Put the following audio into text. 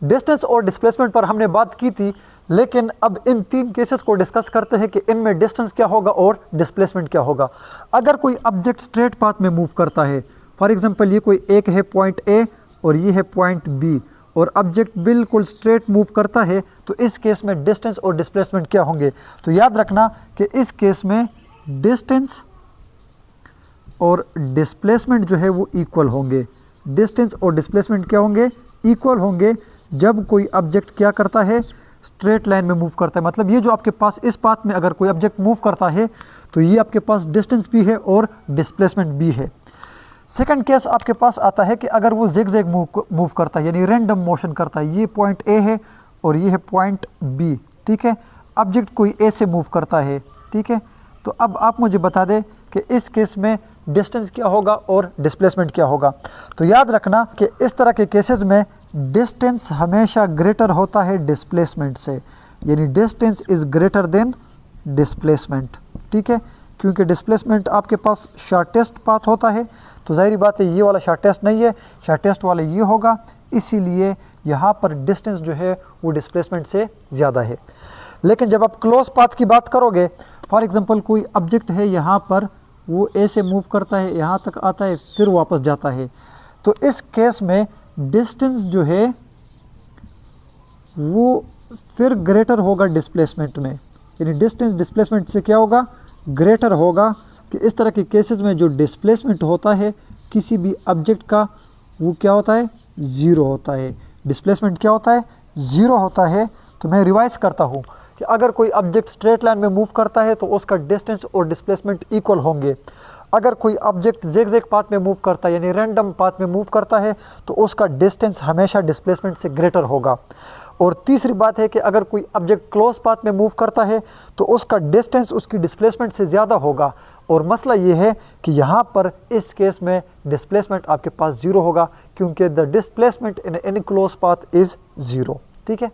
Distance और displacement पर हमने बात की थी, लेकिन अब इन तीन केसेस को डिस्कस करते हैं कि इनमें डिस्टेंस क्या होगा और डिस्प्लेसमेंट क्या होगा। अगर कोई ऑब्जेक्ट स्ट्रेट पाथ में मूव करता है, फॉर एग्जांपल ये कोई एक है पॉइंट ए और ये है पॉइंट बी, और ऑब्जेक्ट बिल्कुल स्ट्रेट मूव करता है, तो इस केस में डिस्टेंस और डिस्प्लेसमेंट क्या होंगे। तो याद रखना कि इस केस में डिस्टेंस और डिस्प्लेसमेंट जो है वो इक्वल होंगे। डिस्टेंस और डिस्प्लेसमेंट क्या होंगे, इक्वल होंगे जब कोई ऑब्जेक्ट क्या करता है, स्ट्रेट लाइन में मूव करता है। मतलब ये जो आपके पास इस पाथ में अगर कोई ऑब्जेक्ट मूव करता है तो ये आपके पास डिस्टेंस भी है और डिस्प्लेसमेंट भी है। सेकंड केस आपके पास आता है कि अगर वो जिग-जैग मूव करता है, यानी रैंडम मोशन करता है। ये पॉइंट ए है और ये है पॉइंट बी, ठीक है। ऑब्जेक्ट कोई ए से मूव करता है, ठीक है। तो अब आप मुझे बता दें कि इस केस में डिस्टेंस क्या होगा और डिस्प्लेसमेंट क्या होगा। तो याद रखना कि इस तरह के केसेस में डिस्टेंस हमेशा ग्रेटर होता है डिस्प्लेसमेंट से, यानी distance is greater than displacement, ठीक है। क्योंकि डिस्प्लेसमेंट आपके पास शॉर्टेस्ट पाथ होता है, तो जाहिर बात है ये वाला शॉर्टेस्ट नहीं है, शॉर्टेस्ट वाला ये होगा, इसीलिए यहाँ पर डिस्टेंस जो है वो डिस्प्लेसमेंट से ज़्यादा है। लेकिन जब आप क्लोज पाथ की बात करोगे, फॉर एग्जांपल कोई ऑब्जेक्ट है यहाँ पर, वो ए से मूव करता है, यहाँ तक आता है, फिर वापस जाता है, तो इस केस में डिस्टेंस जो है वो फिर ग्रेटर होगा डिस्प्लेसमेंट में, यानी डिस्टेंस डिस्प्लेसमेंट से क्या होगा, ग्रेटर होगा। कि इस तरह के केसेस में जो डिस्प्लेसमेंट होता है किसी भी ऑब्जेक्ट का, वो क्या होता है, ज़ीरो होता है। डिस्प्लेसमेंट क्या होता है, ज़ीरो होता है। तो मैं रिवाइज करता हूँ कि अगर कोई ऑब्जेक्ट स्ट्रेट लाइन में मूव करता है तो उसका डिस्टेंस और डिस्प्लेसमेंट इक्वल होंगे। अगर कोई ऑब्जेक्ट ज़िग-ज़ैग पाथ में मूव करता है, यानी रैंडम पाथ में मूव करता है, तो उसका डिस्टेंस हमेशा डिस्प्लेसमेंट से ग्रेटर होगा। और तीसरी बात है कि अगर कोई ऑब्जेक्ट क्लोज पाथ में मूव करता है तो उसका डिस्टेंस उसकी डिस्प्लेसमेंट से ज़्यादा होगा। और मसला ये है कि यहाँ पर इस केस में डिस्प्लेसमेंट आपके पास ज़ीरो होगा, क्योंकि the displacement in any close path is zero, ठीक है।